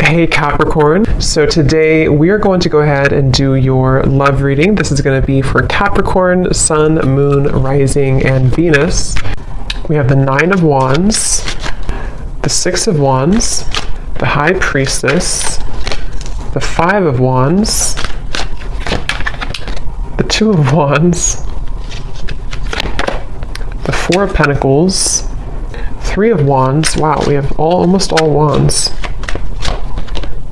Hey Capricorn, so today we are going to go ahead and do your love reading. This is going to be for Capricorn, Sun, Moon, Rising, and Venus. We have the Nine of Wands, the Six of Wands, the High Priestess, the Five of Wands, the Two of Wands, the Four of Pentacles, Three of Wands. Wow, we have almost all wands.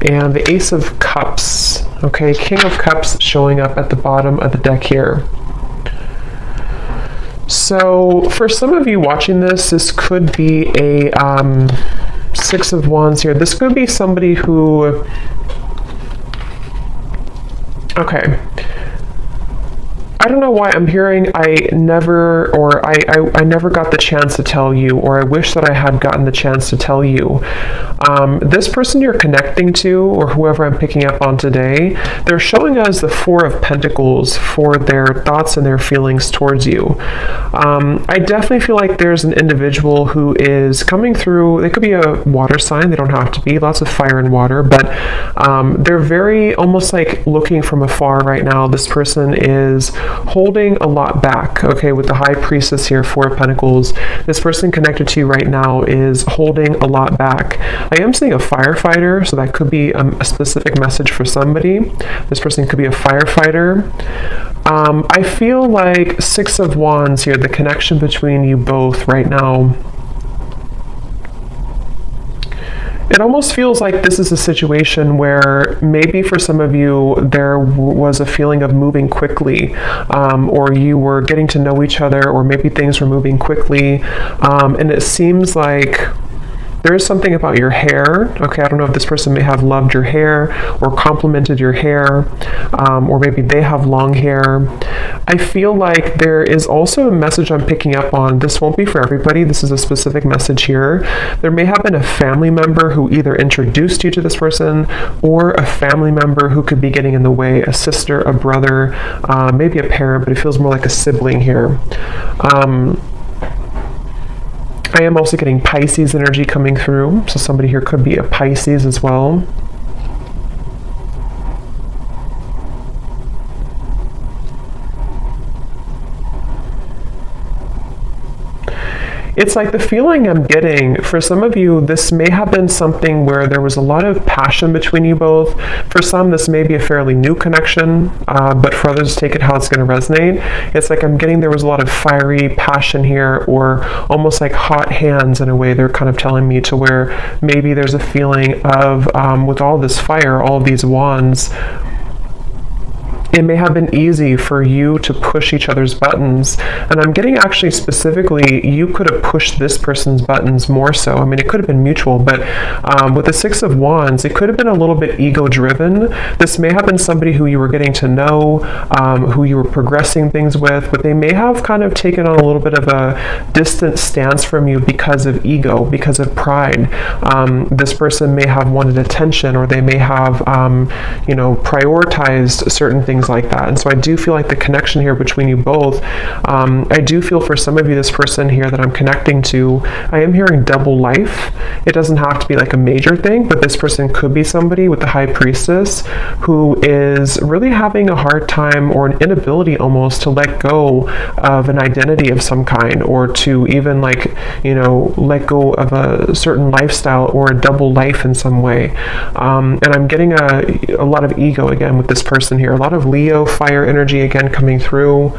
And the Ace of Cups. Okay, King of Cups showing up at the bottom of the deck here. So for some of you watching this, this could be a Six of Wands here. This could be somebody who, okay, I don't know why I'm hearing I never got the chance to tell you, or I wish that I had gotten the chance to tell you. This person you're connecting to, or whoever I'm picking up on today, they're showing us the Four of Pentacles for their thoughts and their feelings towards you. I definitely feel like there's an individual who is coming through. They could be a water sign. They don't have to be. Lots of fire and water, but they're very almost like looking from afar right now. This person is holding a lot back, okay, with the High Priestess here, Four of Pentacles. This person connected to you right now is holding a lot back. I am seeing a firefighter, so that could be a specific message for somebody. This person could be a firefighter. I feel like Six of Wands here, the connection between you both right now, it almost feels like this is a situation where maybe for some of you there was a feeling of moving quickly, or you were getting to know each other, or maybe things were moving quickly, and it seems like there is something about your hair. Okay, I don't know if this person may have loved your hair or complimented your hair, or maybe they have long hair. I feel like there is also a message I'm picking up on. This won't be for everybody. This is a specific message here. There may have been a family member who either introduced you to this person, or a family member who could be getting in the way, a sister, a brother, maybe a parent, but it feels more like a sibling here. I am also getting Pisces energy coming through, so somebody here could be a Pisces as well. It's like the feeling I'm getting, for some of you, this may have been something where there was a lot of passion between you both. For some, this may be a fairly new connection, but for others, take it how it's going to resonate. It's like I'm getting there was a lot of fiery passion here, or almost like hot hands in a way. They're kind of telling me to where maybe there's a feeling of, with all this fire, all these wands, it may have been easy for you to push each other's buttons. And I'm getting actually specifically, you could have pushed this person's buttons more so. I mean, it could have been mutual, but with the Six of Wands, it could have been a little bit ego-driven. This may have been somebody who you were getting to know, who you were progressing things with, but they may have kind of taken on a little bit of a distant stance from you because of ego, because of pride. This person may have wanted attention, or they may have, prioritized certain things like that. And so I do feel like the connection here between you both, I do feel for some of you, this person here that I'm connecting to, I am hearing double life. It doesn't have to be like a major thing, but this person could be somebody with the High Priestess who is really having a hard time, or an inability almost, to let go of an identity of some kind, or to even let go of a certain lifestyle or a double life in some way. And I'm getting a lot of ego again with this person here, a lot of Leo fire energy again coming through.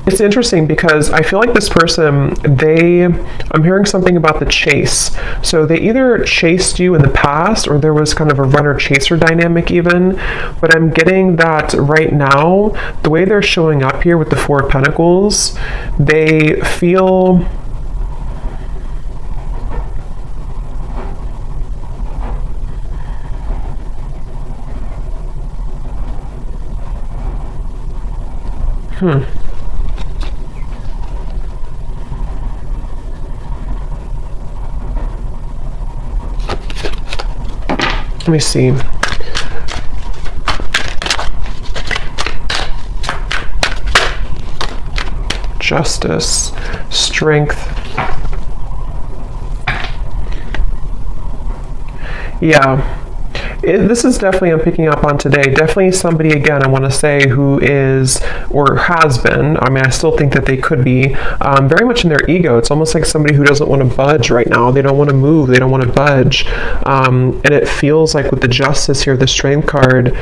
It's interesting because I feel like this person, I'm hearing something about the chase. So they either chased you in the past, or there was kind of a runner-chaser dynamic even. But I'm getting that right now, the way they're showing up here with the Four of Pentacles, they feel let me see. Justice, strength, Yeah. This is definitely, I'm picking up on today, definitely somebody, again, I want to say, who is or has been, I mean, I still think that they could be very much in their ego. It's almost like somebody who doesn't want to budge right now. They don't want to move. They don't want to budge. And it feels like with the Justice here, the Strength card,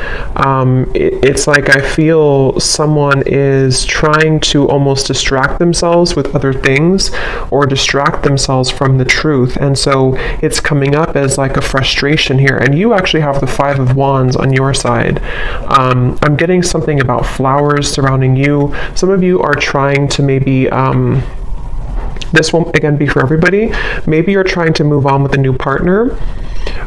it's like I feel someone is trying to almost distract themselves with other things or distract themselves from the truth. And so it's coming up as like a frustration here. And you actually have the Five of Wands on your side. I'm getting something about flowers surrounding you. Some of you are trying to maybe this won't again be for everybody. Maybe you're trying to move on with a new partner,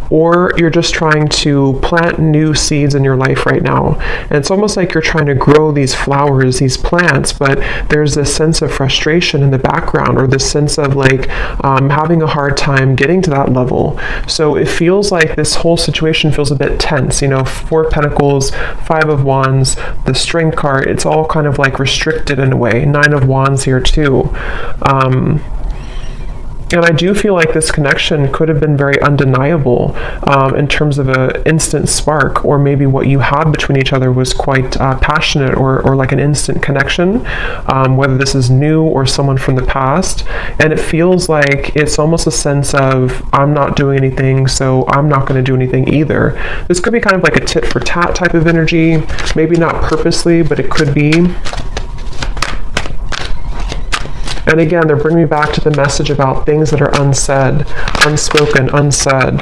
or you're just trying to plant new seeds in your life right now. And it's almost like you're trying to grow these flowers, these plants, but there's this sense of frustration in the background, or this sense of like having a hard time getting to that level. So it feels like this whole situation feels a bit tense. You know, Four of Pentacles, Five of Wands, the Strength card, it's all kind of like restricted in a way. Nine of Wands here too. And I do feel like this connection could have been very undeniable in terms of an instant spark, or maybe what you had between each other was quite passionate, or like an instant connection, whether this is new or someone from the past. And it feels like it's almost a sense of, I'm not doing anything, so I'm not going to do anything either. This could be kind of like a tit for tat type of energy, maybe not purposely, but it could be. And again, they're bringing me back to the message about things that are unsaid, unspoken, unsaid.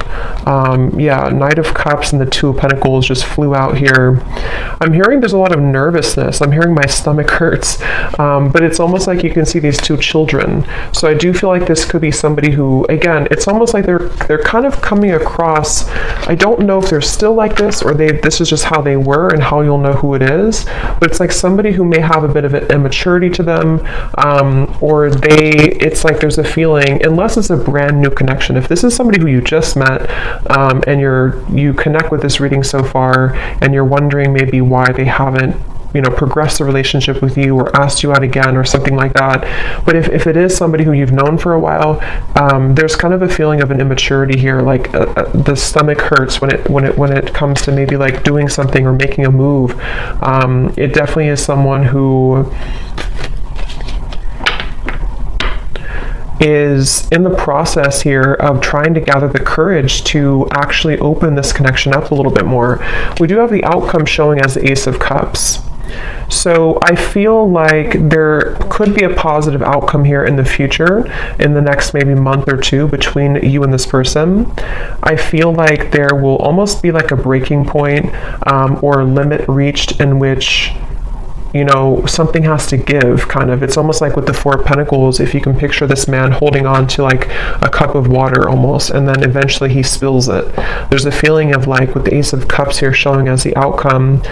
Yeah, Knight of Cups and the Two of Pentacles just flew out here. I'm hearing there's a lot of nervousness. I'm hearing my stomach hurts. But it's almost like you can see these two children. So I do feel like this could be somebody who, again, it's almost like they're kind of coming across, I don't know if they're still like this, or this is just how they were and how you'll know who it is. But it's like somebody who may have a bit of an immaturity to them, or it's like there's a feeling, unless it's a brand new connection, if this is somebody who you just met, and you connect with this reading so far, and you're wondering maybe why they haven't, you know, progressed the relationship with you or asked you out again or something like that. But if it is somebody who you've known for a while, there's kind of a feeling of an immaturity here, like the stomach hurts when it comes to maybe like doing something or making a move. It definitely is someone who is in the process here of trying to gather the courage to actually open this connection up a little bit more. We do have the outcome showing as the Ace of Cups. So I feel like there could be a positive outcome here in the future, in the next maybe month or two, between you and this person. I feel like there will almost be like a breaking point, or a limit reached in which, you know, something has to give, kind of. It's almost like with the Four of Pentacles, if you can picture this man holding on to like a cup of water almost, and then eventually he spills it. There's a feeling of like, with the Ace of Cups here showing as the outcome,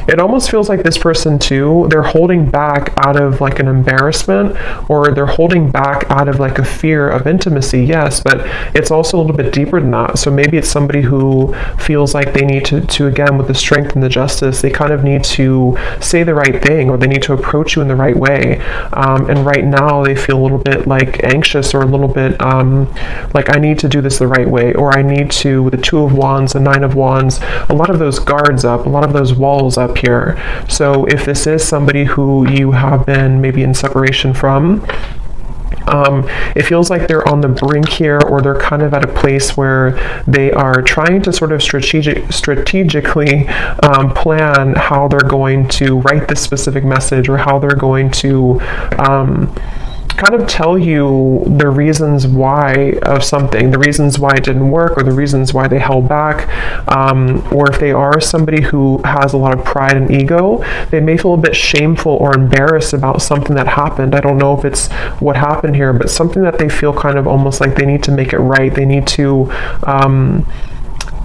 it almost feels like this person too, they're holding back out of like an embarrassment, or they're holding back out of like a fear of intimacy, yes, but it's also a little bit deeper than that. So maybe it's somebody who feels like they need to again, with the Strength and the Justice, they kind of need to say the right thing, or they need to approach you in the right way. And right now they feel a little bit like anxious, or a little bit like, I need to do this the right way, or I need to, with the Two of Wands, the Nine of Wands, a lot of those guards up, a lot of those walls up here. So if this is somebody who you have been maybe in separation from, it feels like they're on the brink here, or they're kind of at a place where they are trying to sort of strategically plan how they're going to write this specific message, or how they're going to kind of tell you the reasons why of something, the reasons why it didn't work, or the reasons why they held back, or if they are somebody who has a lot of pride and ego, they may feel a bit shameful or embarrassed about something that happened. I don't know if it's what happened here, but something that they feel kind of almost like they need to make it right. They need to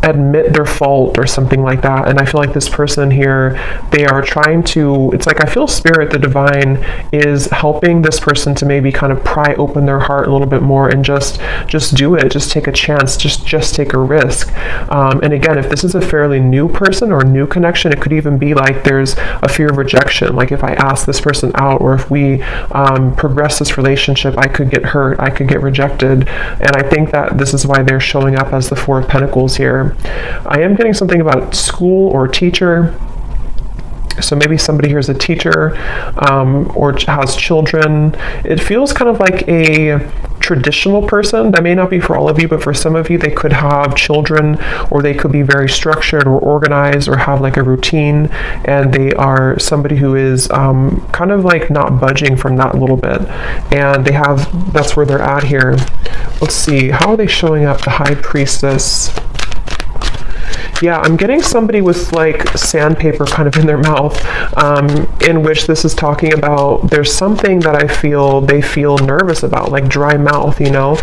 admit their fault or something like that. And I feel like this person here, they are trying to, it's like I feel Spirit, the divine, is helping this person to maybe kind of pry open their heart a little bit more and just do it, just take a chance, just take a risk. And again, if this is a fairly new person or new connection, it could even be like there's a fear of rejection. Like if I ask this person out, or if we progress this relationship, I could get hurt, I could get rejected. And I think that this is why they're showing up as the Four of Pentacles here. I am getting something about school or teacher. So maybe somebody here is a teacher or has children. It feels kind of like a traditional person. That may not be for all of you, but for some of you, they could have children, or they could be very structured or organized or have like a routine, and they are somebody who is kind of like not budging from that a little bit. And they have, that's where they're at here. Let's see, how are they showing up? The High Priestess. Yeah, I'm getting somebody with like sandpaper kind of in their mouth, in which this is talking about there's something that I feel they feel nervous about, like dry mouth, you know.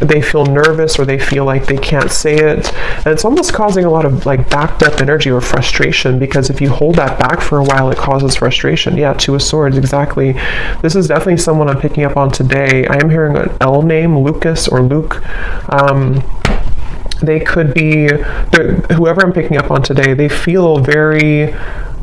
They feel nervous, or they feel like they can't say it. And it's almost causing a lot of like backed up energy or frustration, because if you hold that back for a while, it causes frustration. Yeah, Two of Swords, exactly. This is definitely someone I'm picking up on today. I am hearing an L name, Lucas or Luke. They could be, whoever I'm picking up on today, they feel very,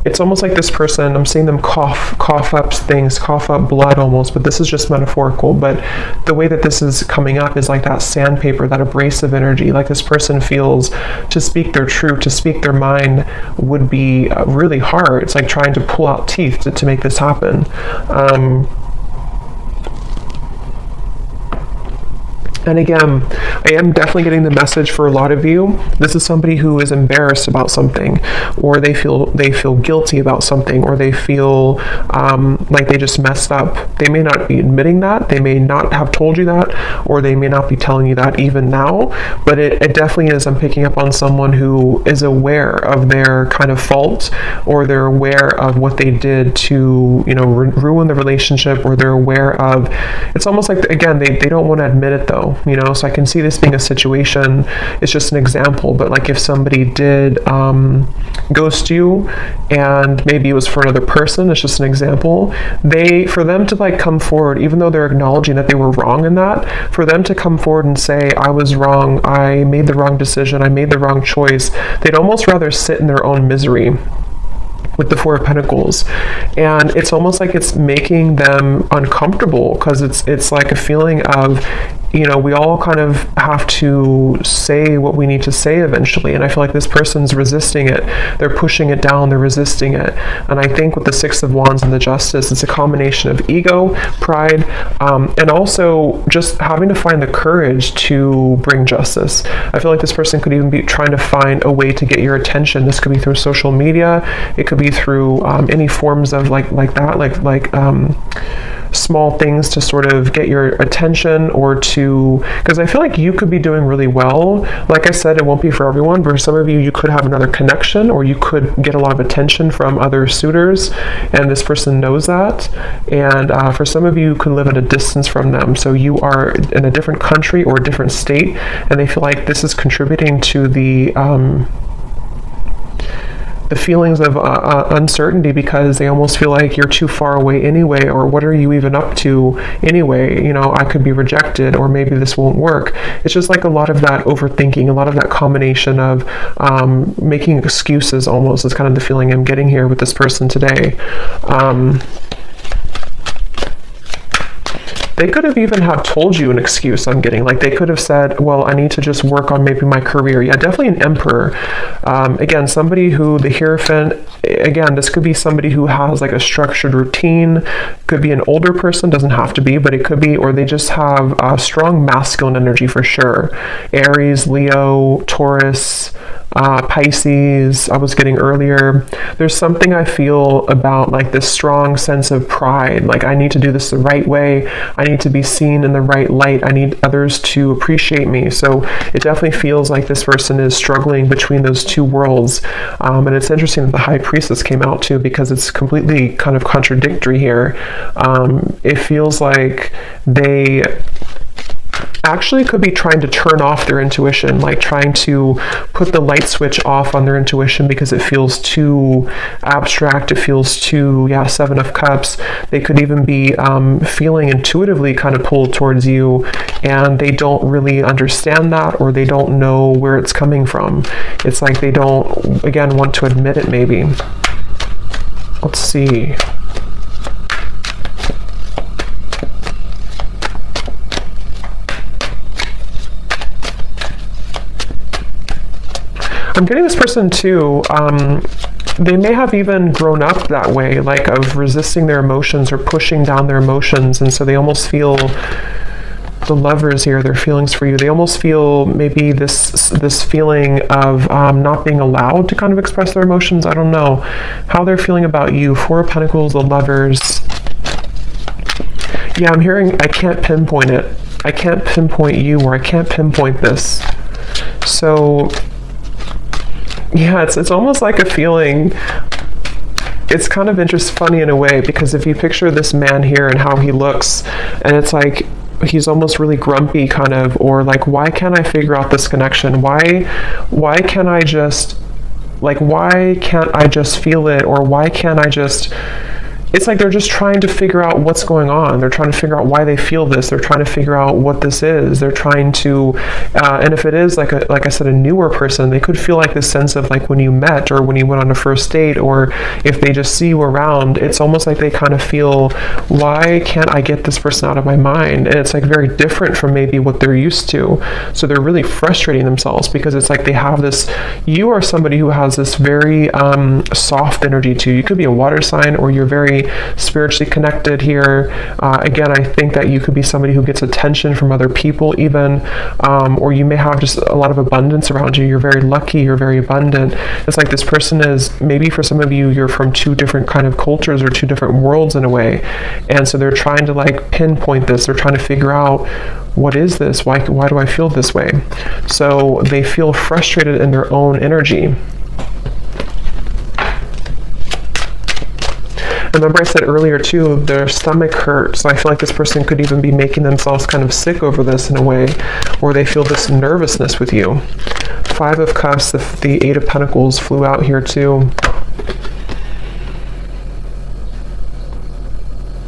it's almost like this person, I'm seeing them cough up things, cough up blood almost, but this is just metaphorical. But the way that this is coming up is like that sandpaper, that abrasive energy. Like this person feels to speak their truth, to speak their mind would be really hard. It's like trying to pull out teeth to make this happen. And again, I am definitely getting the message for a lot of you. This is somebody who is embarrassed about something, or they feel guilty about something, or they feel like they just messed up. They may not be admitting that, they may not have told you that, or they may not be telling you that even now, but it definitely is, I'm picking up on someone who is aware of their kind of fault, or they're aware of what they did to, you know, ruin the relationship, or they're aware of, it's almost like, again, they don't want to admit it though. You know, so I can see this being a situation, it's just an example, but like if somebody did ghost you, and maybe it was for another person, it's just an example, for them to like come forward, even though they're acknowledging that they were wrong in that, for them to come forward and say, I was wrong, I made the wrong decision, I made the wrong choice, they'd almost rather sit in their own misery with the Four of Pentacles. And it's almost like it's making them uncomfortable, because it's like a feeling of, you know, we all kind of have to say what we need to say eventually. And I feel like this person's resisting it. They're pushing it down, they're resisting it. And I think with the Six of Wands and the Justice, it's a combination of ego, pride, and also just having to find the courage to bring justice. I feel like this person could even be trying to find a way to get your attention. This could be through social media. It could be through any forms of like small things to sort of get your attention, or to, because I feel like you could be doing really well. Like I said, it won't be for everyone, but for some of you, you could have another connection, or you could get a lot of attention from other suitors, and this person knows that. And for some of you, you could live at a distance from them, so you are in a different country or a different state, and they feel like this is contributing to the feelings of uncertainty, because they almost feel like you're too far away anyway, or what are you even up to anyway? You know, I could be rejected, or maybe this won't work. It's just like a lot of that overthinking, a lot of that combination of making excuses almost is kind of the feeling I'm getting here with this person today. They could have even have told you an excuse, I'm getting. Like they could have said, well, I need to just work on maybe my career. Yeah, definitely an Emperor. Again, somebody who, the Hierophant, again, this could be somebody who has like a structured routine. Could be an older person, doesn't have to be, but it could be, or they just have a strong masculine energy for sure. Aries, Leo, Taurus, Pisces, I was getting earlier. There's something I feel about like this strong sense of pride. Like I need to do this the right way. I need to be seen in the right light. I need others to appreciate me. So it definitely feels like this person is struggling between those two worlds. And it's interesting that the High Priestess came out too, because it's completely kind of contradictory here. It feels like they, actually could be trying to turn off their intuition, like trying to put the light switch off on their intuition because it feels too abstract, it feels too, Seven of Cups. They could even be feeling intuitively kind of pulled towards you, and they don't really understand that, or they don't know where it's coming from. It's like they don't, again, want to admit it maybe. Let's see. I'm getting this person too, they may have even grown up that way, like of resisting their emotions or pushing down their emotions, and so they almost feel, the Lovers here, their feelings for you, they almost feel maybe this feeling of not being allowed to kind of express their emotions. I don't know how they're feeling about you. Four of Pentacles, the Lovers. Yeah, I'm hearing, I can't pinpoint it. I can't pinpoint you, or I can't pinpoint this. So yeah, it's almost like a feeling. It's kind of funny in a way, because if you picture this man here and how he looks, and it's like he's almost really grumpy kind of, or like, why can't I figure out this connection? Why can't I just, like, why can't I just feel it? Or why can't I just, it's like they're just trying to figure out what's going on. They're trying to figure out why they feel this. They're trying to figure out what this is. They're trying to, and if it is like I said, a newer person, they could feel like this sense of like when you met, or when you went on a first date, or if they just see you around, it's almost like they kind of feel, why can't I get this person out of my mind? And it's like very different from maybe what they're used to. So they're really frustrating themselves, because it's like they have this, you are somebody who has this very soft energy too. You could be a water sign, or you're very spiritually connected here. Again, I think that you could be somebody who gets attention from other people even, or you may have just a lot of abundance around you. You're very lucky, you're very abundant. It's like this person is, maybe for some of you, you're from two different kind of cultures or two different worlds in a way, and so they're trying to like pinpoint this. They're trying to figure out, what is this? Why do I feel this way? So they feel frustrated in their own energy. Remember I said earlier too, their stomach hurts. So I feel like this person could even be making themselves kind of sick over this in a way, or they feel this nervousness with you. Five of Cups, the Eight of Pentacles flew out here too.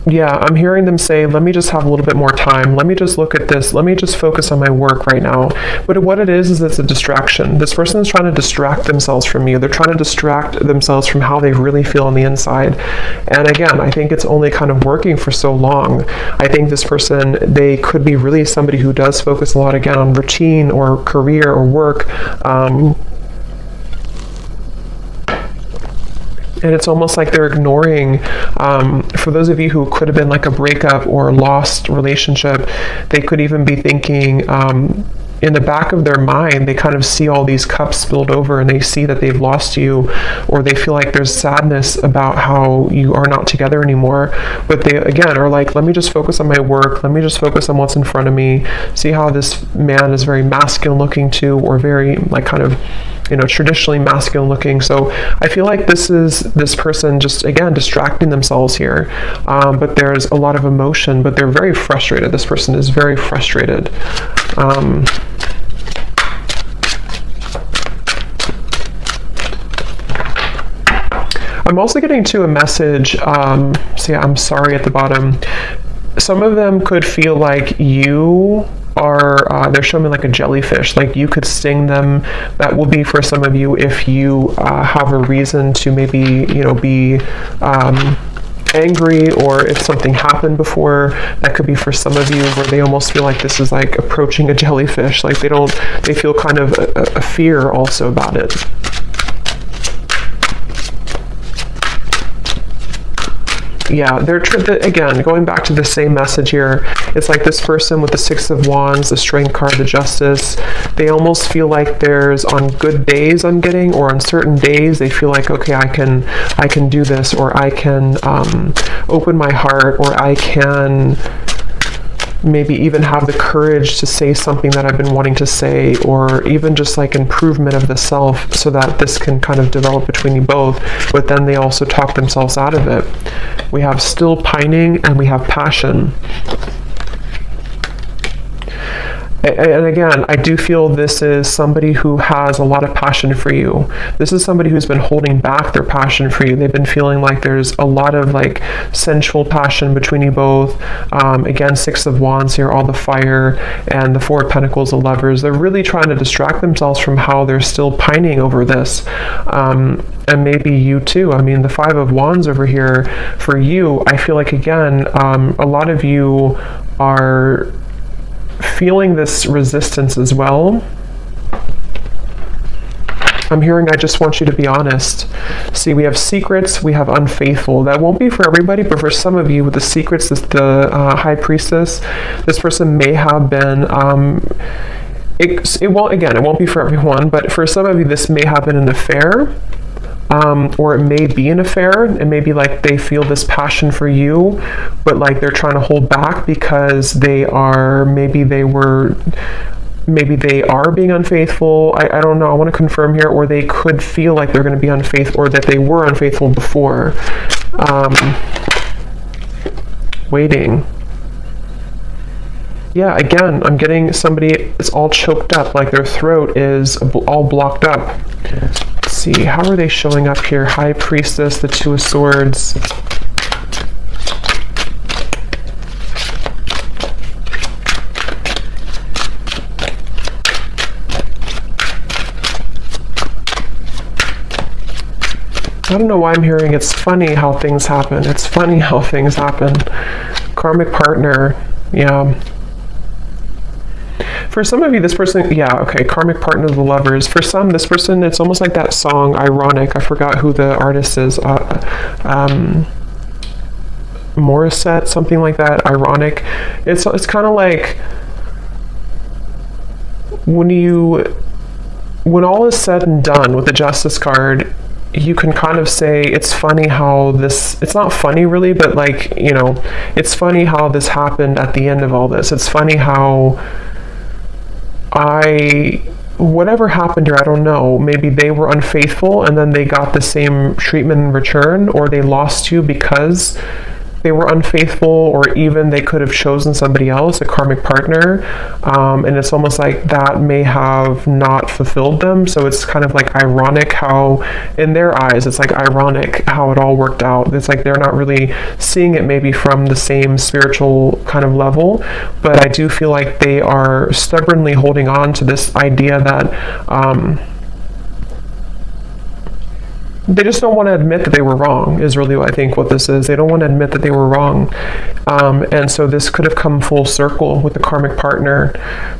Yeah, I'm hearing them say, let me just have a little bit more time. Let me just look at this. Let me just focus on my work right now. But what it is it's a distraction. This person is trying to distract themselves from you. They're trying to distract themselves from how they really feel on the inside. And again, I think it's only kind of working for so long. I think this person, they could be really somebody who does focus a lot, again, on routine or career or work. And it's almost like they're ignoring, for those of you who could have been like a breakup or lost relationship, they could even be thinking, in the back of their mind, they kind of see all these cups spilled over, and they see that they've lost you, or they feel like there's sadness about how you are not together anymore. But they, again, are like, let me just focus on my work. Let me just focus on what's in front of me. See how this man is very masculine looking too, or very like kind of, traditionally masculine looking. So I feel like this is this person just, again, distracting themselves here. But there's a lot of emotion, but they're very frustrated. This person is very frustrated. I'm also getting to a message, see, I'm sorry at the bottom. Some of them could feel like you are, they're showing me like a jellyfish, like you could sting them. That will be for some of you if you have a reason to maybe, be angry, or if something happened before. That could be for some of you where they almost feel like this is like approaching a jellyfish, like they feel kind of a fear also about it. Yeah, they're again, going back to the same message here. It's like this person with the Six of Wands, the Strength card, the Justice, they almost feel like there's, on good days I'm getting, or on certain days, they feel like, okay, I can do this, or I can open my heart, or I can maybe even have the courage to say something that I've been wanting to say, or even just like improvement of the self, so that this can kind of develop between you both. But then they also talk themselves out of it. We have still pining, and we have passion. And again, I do feel this is somebody who has a lot of passion for you. This is somebody who's been holding back their passion for you. They've been feeling like there's a lot of like sensual passion between you both. Again, Six of Wands here, all the fire, and the Four of Pentacles, the Lovers. They're really trying to distract themselves from how they're still pining over this. And maybe you too. I mean, the Five of Wands over here for you, I feel like, again, a lot of you are feeling this resistance as well. I'm hearing, I just want you to be honest. See, we have secrets, we have unfaithful. That won't be for everybody, but for some of you with the secrets, the High Priestess, this person may have been, it won't be for everyone, but for some of you, this may have been an affair. Or it may be an affair. It may be like they feel this passion for you, but like they're trying to hold back because maybe they are being unfaithful. I don't know. I want to confirm here. Or they could feel like they're going to be unfaithful, or that they were unfaithful before. Waiting. Yeah, again, I'm getting somebody is all choked up, like their throat is all blocked up. Let's see, how are they showing up here? High Priestess, the Two of Swords. I don't know why I'm hearing it's funny how things happen. It's funny how things happen. Karmic partner, yeah. For some of you, this person, yeah, okay, karmic partner of the Lovers. For some, this person, it's almost like that song, Ironic. I forgot who the artist is. Morissette, something like that, Ironic. It's kind of like when all is said and done with the Justice card, you can kind of say it's funny how this, it's not funny really, but like, you know, it's funny how this happened at the end of all this. It's funny how whatever happened here, I don't know, maybe they were unfaithful and then they got the same treatment in return, or they lost you because they were unfaithful, or even they could have chosen somebody else, a karmic partner, and it's almost like that may have not fulfilled them. So it's kind of like ironic how, in their eyes, it's like ironic how it all worked out. It's like they're not really seeing it maybe from the same spiritual kind of level, but I do feel like they are stubbornly holding on to this idea that they just don't want to admit that they were wrong, is really what I think what this is. They don't want to admit that they were wrong. And so this could have come full circle with the karmic partner,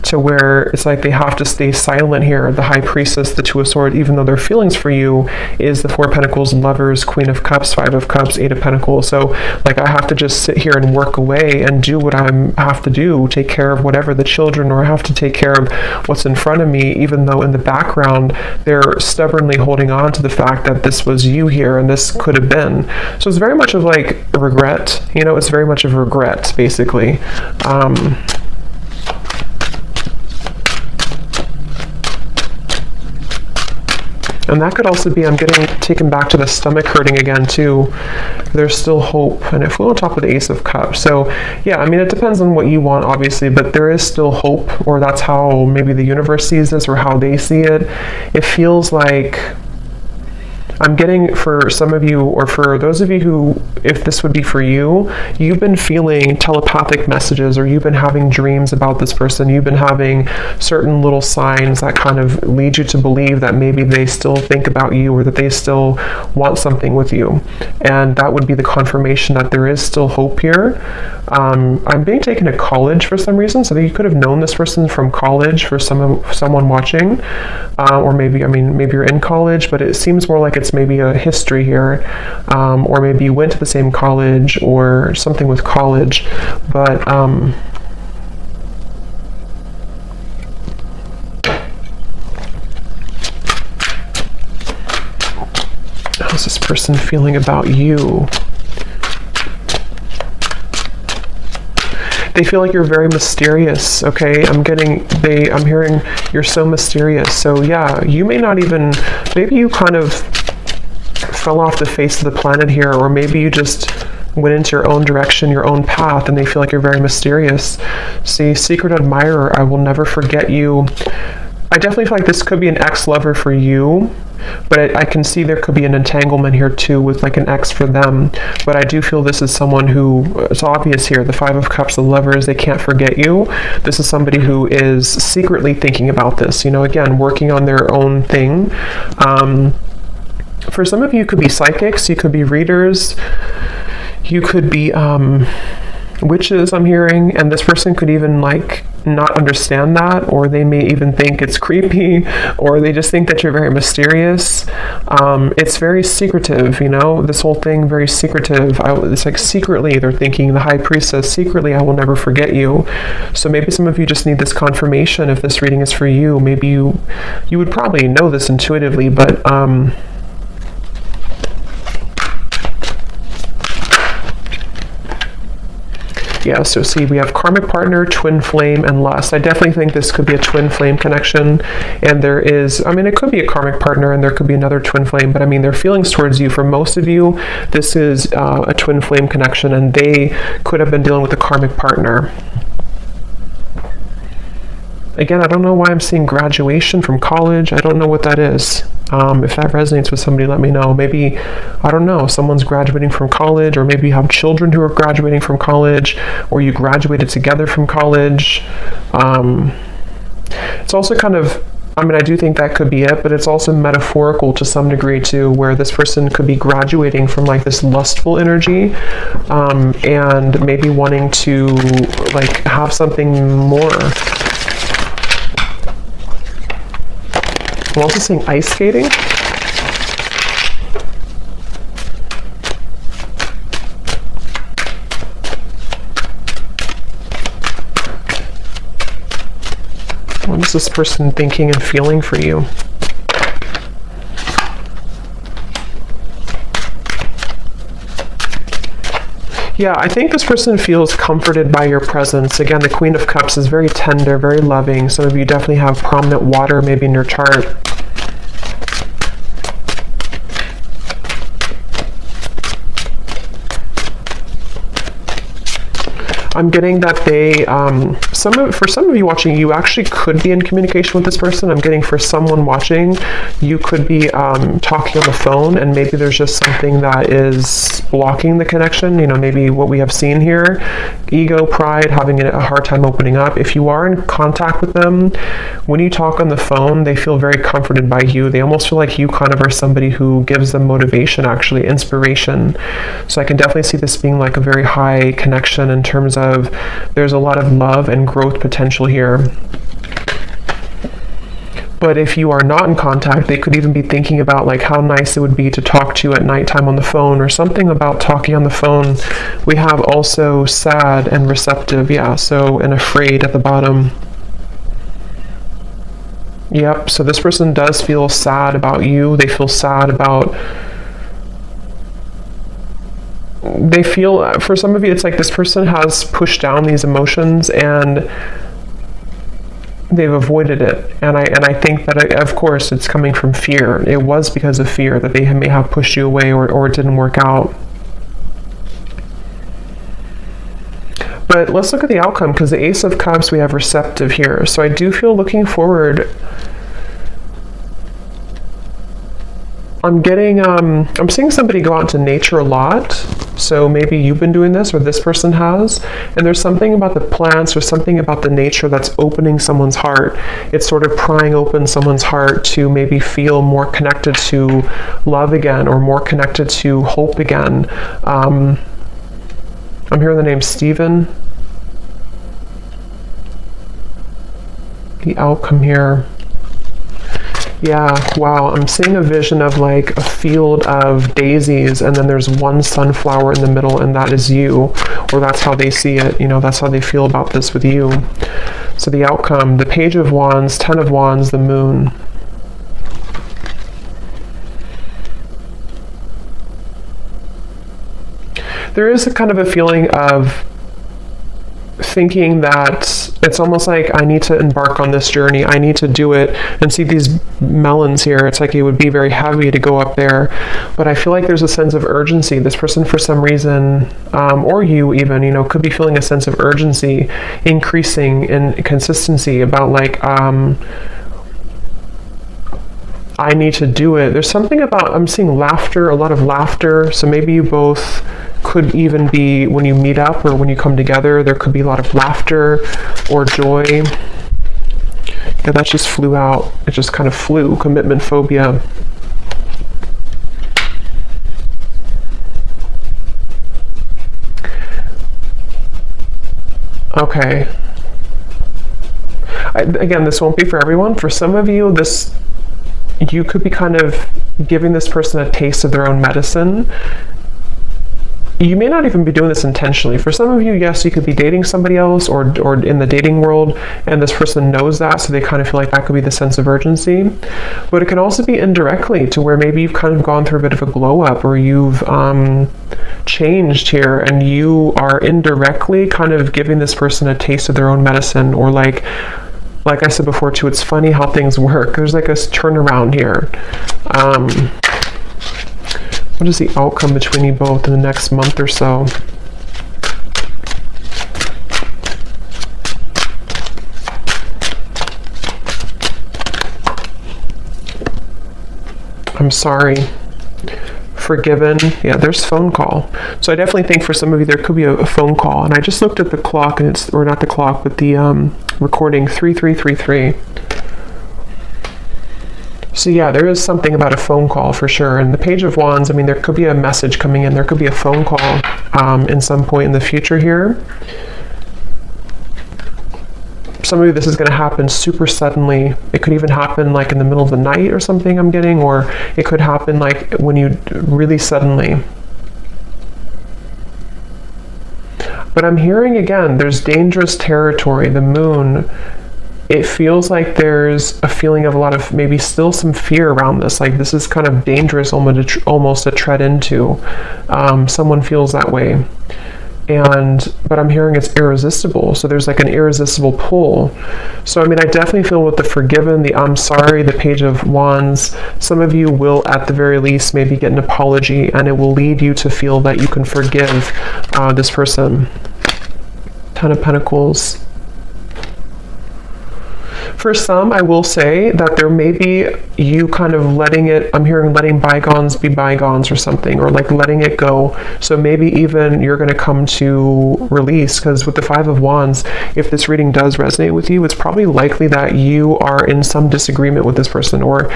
to where it's like they have to stay silent here. The High Priestess, the Two of Swords, even though their feelings for you is the Four of Pentacles, Lovers, Queen of Cups, Five of Cups, Eight of Pentacles. So like I have to just sit here and work away and do what I have to do, take care of whatever the children, or I have to take care of what's in front of me, even though in the background they're stubbornly holding on to the fact that this was you here and this could have been. So it's very much of like regret, you know, it's very much of regret basically. And that could also be, I'm getting taken back to the stomach hurting again too. There's still hope. And it flew on top of the Ace of Cups. So yeah, I mean, it depends on what you want, obviously, but there is still hope, or that's how maybe the universe sees this, or how they see it. It feels like, I'm getting, for some of you, or for those of you who, if this would be for you, you've been feeling telepathic messages, or you've been having dreams about this person. You've been having certain little signs that kind of lead you to believe that maybe they still think about you, or that they still want something with you. And that would be the confirmation that there is still hope here. I'm being taken to college for some reason, so that you could have known this person from college, for someone watching, or maybe, I mean, maybe you're in college, but it seems more like it's maybe a history here, or maybe you went to the same college, or something with college, but how's this person feeling about you? They feel like you're very mysterious, okay? I'm hearing you're so mysterious. So yeah, you may not even, maybe you kind of fell off the face of the planet here, or maybe you just went into your own direction, your own path, and they feel like you're very mysterious. See, secret admirer, I will never forget you. I definitely feel like this could be an ex-lover for you, but I can see there could be an entanglement here too with like an ex for them. But I do feel this is someone who, it's obvious here, the Five of Cups, the Lovers, they can't forget you. This is somebody who is secretly thinking about this, you know, again, working on their own thing. For some of you, it could be psychics, you could be readers, you could be witches, I'm hearing, and this person could even like not understand that, or they may even think it's creepy, or they just think that you're very mysterious. It's very secretive, you know, this whole thing, very secretive. It's like secretly they're thinking, the High Priestess, secretly I will never forget you. So maybe some of you just need this confirmation if this reading is for you. Maybe you would probably know this intuitively, but yeah, so see, we have karmic partner, twin flame, and lust. I definitely think this could be a twin flame connection. And there is, I mean, it could be a karmic partner and there could be another twin flame, but I mean, their feelings towards you, for most of you, this is a twin flame connection, and they could have been dealing with a karmic partner. Again, I don't know why I'm seeing graduation from college. I don't know what that is. If that resonates with somebody, let me know. Maybe, I don't know, someone's graduating from college, or maybe you have children who are graduating from college, or you graduated together from college. It's also kind of, I mean, I do think that could be it, but it's also metaphorical to some degree too, where this person could be graduating from like this lustful energy, and maybe wanting to like have something more. I'm also seeing ice skating. What is this person thinking and feeling for you? Yeah, I think this person feels comforted by your presence. Again, the Queen of Cups is very tender, very loving. Some of you definitely have prominent water maybe in your chart. I'm getting that they, for some of you watching, you actually could be in communication with this person. I'm getting for someone watching, you could be talking on the phone, and maybe there's just something that is blocking the connection. You know, maybe what we have seen here, ego, pride, having a hard time opening up. If you are in contact with them, when you talk on the phone, they feel very comforted by you. They almost feel like you kind of are somebody who gives them motivation, actually, inspiration. So I can definitely see this being like a very high connection in terms of there's a lot of love and growth potential here. But if you are not in contact, they could even be thinking about like how nice it would be to talk to you at nighttime on the phone, or something about talking on the phone. We have also sad and receptive, yeah, so, and afraid at the bottom. Yep, so this person does feel sad about you. They feel sad about, they feel, for some of you, it's like this person has pushed down these emotions and they've avoided it. And I think that, of course, it's coming from fear. It was because of fear that they may have pushed you away, or it didn't work out. But let's look at the outcome, because the Ace of Cups, we have receptive here. So I do feel looking forward. I'm getting, I'm seeing somebody go out into nature a lot. So maybe you've been doing this, or this person has. And there's something about the plants or something about the nature that's opening someone's heart. It's sort of prying open someone's heart to maybe feel more connected to love again, or more connected to hope again. I'm hearing the name Stephen. The outcome here. Yeah, wow, I'm seeing a vision of like a field of daisies, and then there's one sunflower in the middle, and that is you, or that's how they see it, you know, that's how they feel about this with you. So the outcome, the Page of Wands, Ten of Wands, the Moon. There is a kind of a feeling of thinking that it's almost like I need to embark on this journey. I need to do it. And see these melons here. It's like it would be very heavy to go up there. But I feel like there's a sense of urgency. This person, for some reason, or you even, you know, could be feeling a sense of urgency, increasing in consistency about like, I need to do it. There's something about, I'm seeing laughter, a lot of laughter. So maybe you both could even be, when you meet up or when you come together, there could be a lot of laughter or joy. Yeah, that just flew out. It just kind of flew. Commitment phobia. Okay. Again, this won't be for everyone. For some of you, you could be kind of giving this person a taste of their own medicine. You may not even be doing this intentionally. For some of you, yes, you could be dating somebody else or in the dating world, and this person knows that, so they kind of feel like that could be the sense of urgency. But it can also be indirectly, to where maybe you've kind of gone through a bit of a glow up, or you've changed here, and you are indirectly kind of giving this person a taste of their own medicine, or like I said before too, it's funny how things work. There's like a turnaround here. What is the outcome between you both in the next month or so? I'm sorry. Forgiven. Yeah, there's phone call. So I definitely think for some of you there could be a phone call. And I just looked at the clock, and it's, or not the clock, but the recording 3333. So yeah, there is something about a phone call for sure. And the Page of Wands, I mean, there could be a message coming in. There could be a phone call in some point in the future here. Some of you, this is going to happen super suddenly. It could even happen like in the middle of the night or something, I'm getting, or it could happen like when you really suddenly. But I'm hearing again, there's dangerous territory. The moon, it feels like there's a feeling of a lot of maybe still some fear around this. Like this is kind of dangerous almost to tread into. Someone feels that way. But I'm hearing it's irresistible. So there's like an irresistible pull. So, I mean, I definitely feel with the forgiven, the I'm sorry, the Page of Wands, some of you will at the very least maybe get an apology, and it will lead you to feel that you can forgive this person. Ten of Pentacles. For some, I will say that there may be you kind of I'm hearing letting bygones be bygones or something, or like letting it go. So maybe even you're going to come to release, because with the Five of Wands, if this reading does resonate with you, it's probably likely that you are in some disagreement with this person, or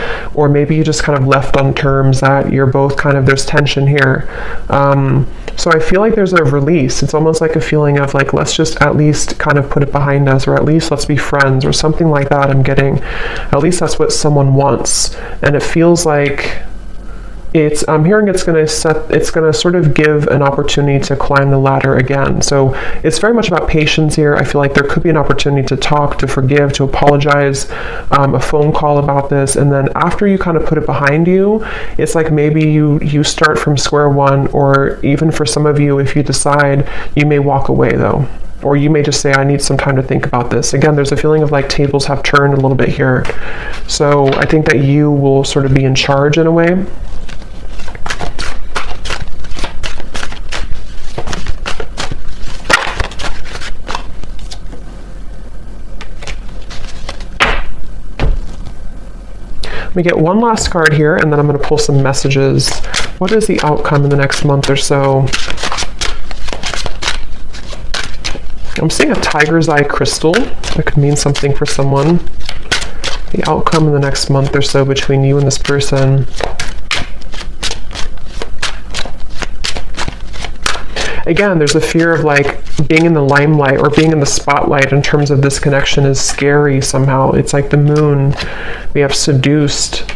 maybe you just kind of left on terms that you're both kind of, there's tension here. So I feel like there's a release. It's almost like a feeling of like, let's just at least kind of put it behind us, or at least let's be friends, or something like that. I'm getting, at least that's what someone wants. And it feels like I'm hearing it's going to sort of give an opportunity to climb the ladder again. So it's very much about patience here. I feel like there could be an opportunity to talk, to forgive, to apologize, a phone call about this. And then after you kind of put it behind you, it's like maybe you start from square one, or even for some of you, if you decide, you may walk away though. Or you may just say, I need some time to think about this. Again, there's a feeling of like tables have turned a little bit here. So I think that you will sort of be in charge in a way. Let me get one last card here, and then I'm going to pull some messages. What is the outcome in the next month or so? I'm seeing a tiger's eye crystal. That could mean something for someone. The outcome in the next month or so between you and this person. Again, there's a fear of like being in the limelight or being in the spotlight in terms of this connection is scary somehow. It's like the moon. We have seduced.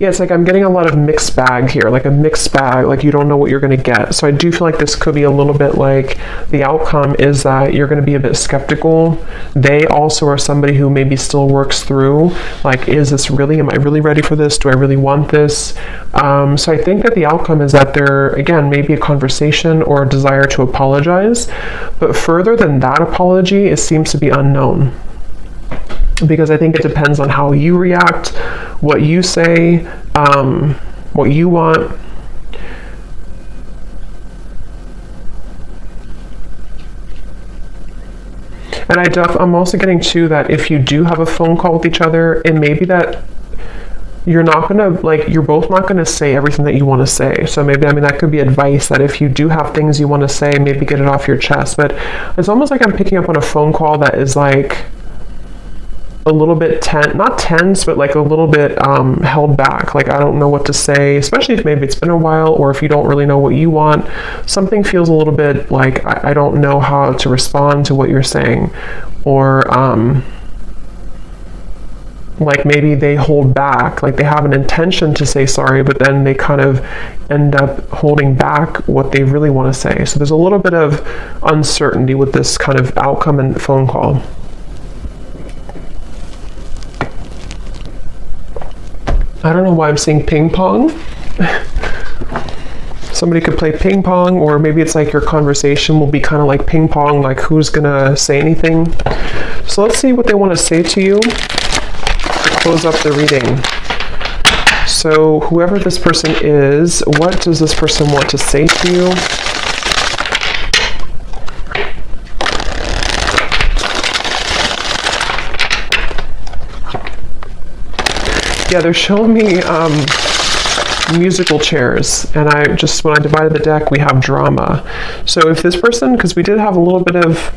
Yeah, it's like I'm getting a lot of mixed bag here, like a mixed bag, like you don't know what you're going to get. So I do feel like this could be a little bit like the outcome is that you're going to be a bit skeptical. They also are somebody who maybe still works through, like, is this really, am I really ready for this? Do I really want this? So I think that the outcome is that there, again, maybe a conversation or a desire to apologize. But further than that apology, it seems to be unknown. Because I think it depends on how you react, what you say, what you want. And I'm also getting too that if you do have a phone call with each other, it may be that you're both not going to say everything that you want to say. So maybe, that could be advice that if you do have things you want to say, maybe get it off your chest. But it's almost like I'm picking up on a phone call that is like a little bit not tense, but like a little bit held back. Like, I don't know what to say, especially if maybe it's been a while, or if you don't really know what you want. Something feels a little bit like I don't know how to respond to what you're saying, or like maybe they hold back, like they have an intention to say sorry, but then they kind of end up holding back what they really want to say. So there's a little bit of uncertainty with this kind of outcome and phone call. I don't know why I'm saying ping pong. Somebody could play ping pong, or maybe it's like your conversation will be kind of like ping pong, like who's gonna say anything. So let's see what they want to say to you to close up the reading. So whoever this person is, what does this person want to say to you? Yeah, they're showing me musical chairs, and when I divided the deck, we have drama. So if this person, because we did have a little bit of,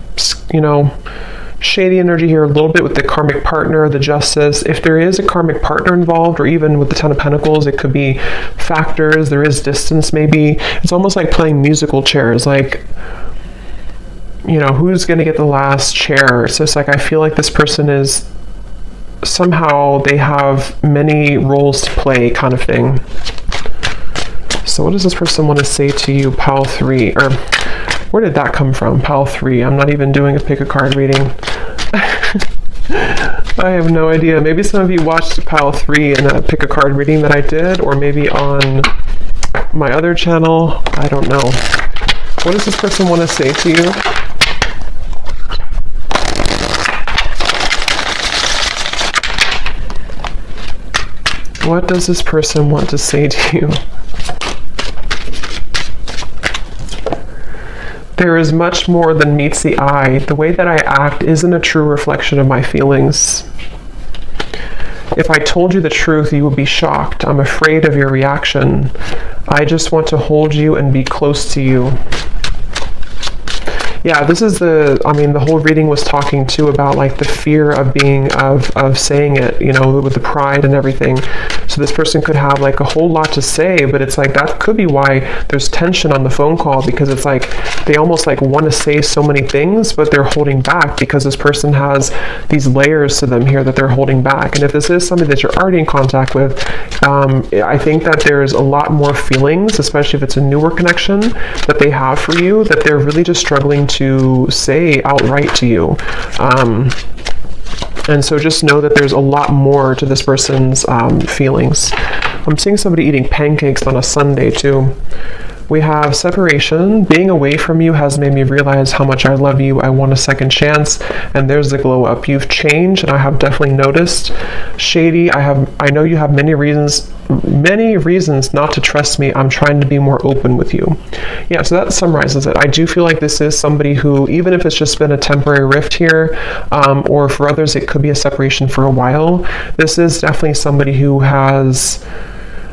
shady energy here, a little bit with the karmic partner, the justice. If there is a karmic partner involved, or even with the Ten of Pentacles, it could be factors. There is distance, maybe. It's almost like playing musical chairs, like, who's going to get the last chair? So it's like, I feel like this person is, somehow they have many roles to play, kind of thing. So what does this person want to say to you, Pile 3? Or where did that come from, Pile 3? I'm not even doing a pick a card reading. I have no idea. Maybe some of you watched Pile 3 in a pick a card reading that I did, or maybe on my other channel. I don't know. What does this person want to say to you? What does this person want to say to you? There is much more than meets the eye. The way that I act isn't a true reflection of my feelings. If I told you the truth, you would be shocked. I'm afraid of your reaction. I just want to hold you and be close to you. Yeah, this is the whole reading was talking too about like the fear of of saying it, with the pride and everything. So this person could have like a whole lot to say, but it's like that could be why there's tension on the phone call, because it's like they almost like want to say so many things, but they're holding back because this person has these layers to them here that they're holding back. And if this is somebody that you're already in contact with, I think that there's a lot more feelings, especially if it's a newer connection that they have for you, that they're really just struggling to say outright to you. And so just know that there's a lot more to this person's feelings. I'm seeing somebody eating pancakes on a Sunday too. We have separation. Being away from you has made me realize how much I love you. I want a second chance. And there's the glow up. You've changed, and I have definitely noticed. Shady, I know you have many reasons not to trust me. I'm trying to be more open with you. Yeah, so that summarizes it. I do feel like this is somebody who, even if it's just been a temporary rift here, or for others it could be a separation for a while, this is definitely somebody who has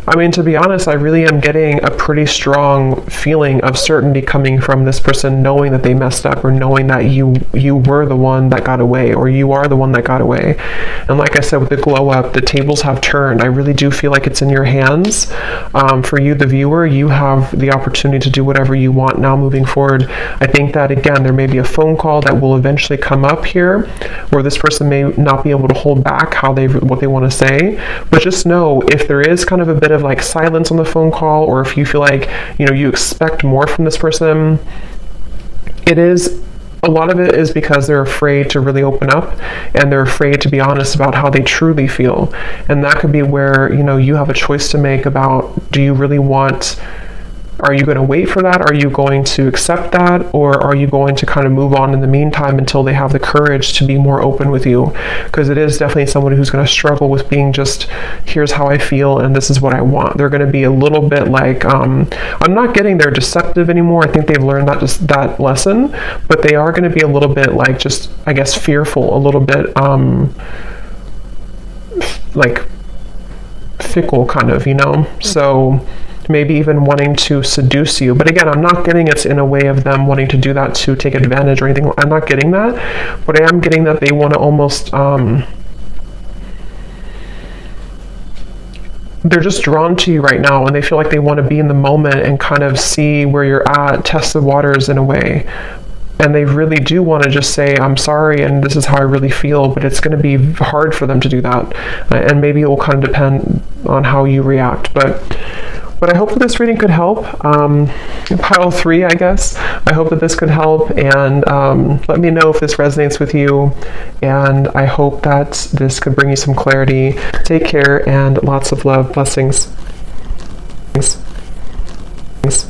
I mean, to be honest, I really am getting a pretty strong feeling of certainty coming from this person, knowing that they messed up, or knowing that you were the one that got away, or you are the one that got away. And like I said, with the glow up, the tables have turned. I really do feel like it's in your hands. For you, the viewer, you have the opportunity to do whatever you want now moving forward. I think that, again, there may be a phone call that will eventually come up here where this person may not be able to hold back what they want to say. But just know, if there is kind of a bit of like silence on the phone call, or if you feel like, you expect more from this person, a lot of it is because they're afraid to really open up, and they're afraid to be honest about how they truly feel. And that could be where, you have a choice to make about, do you really want, are you going to wait for that? Are you going to accept that? Or are you going to kind of move on in the meantime until they have the courage to be more open with you? Because it is definitely someone who's going to struggle with being just, here's how I feel and this is what I want. They're going to be a little bit like, I'm not getting they're deceptive anymore. I think they've learned that lesson, but they are going to be a little bit like, just, I guess, fearful, a little bit like fickle kind of, so maybe even wanting to seduce you. But again, I'm not getting it's in a way of them wanting to do that to take advantage or anything. I'm not getting that, but I am getting that they want to almost, they're just drawn to you right now, and they feel like they want to be in the moment and kind of see where you're at, test the waters in a way. And they really do want to just say, I'm sorry, and this is how I really feel, but it's going to be hard for them to do that. And maybe it will kind of depend on how you react. But I hope that this reading could help. Pile 3, I guess. I hope that this could help, and let me know if this resonates with you. And I hope that this could bring you some clarity. Take care, and lots of love. Blessings. Thanks.